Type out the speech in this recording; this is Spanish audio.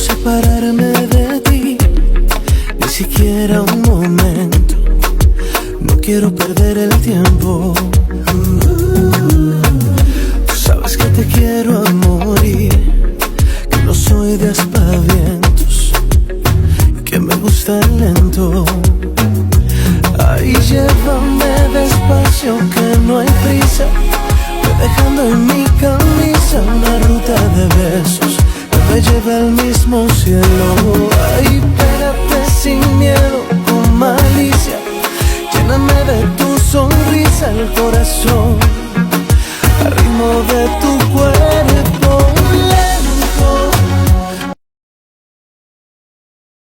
separarme de ti, ni siquiera un momento. No quiero perder el tiempo. Tú sabes que te quiero a morir, que no soy de aspavientos, que me gusta el lento. Ay, llévame despacio, que no hay prisa. Voy dejando en mi camisa una ruta de besos que me lleve al mismo cielo. Ay, pégate sin miedo, con malicia. Lléname de tu sonrisa el corazón, al ritmo de tu cuerpo.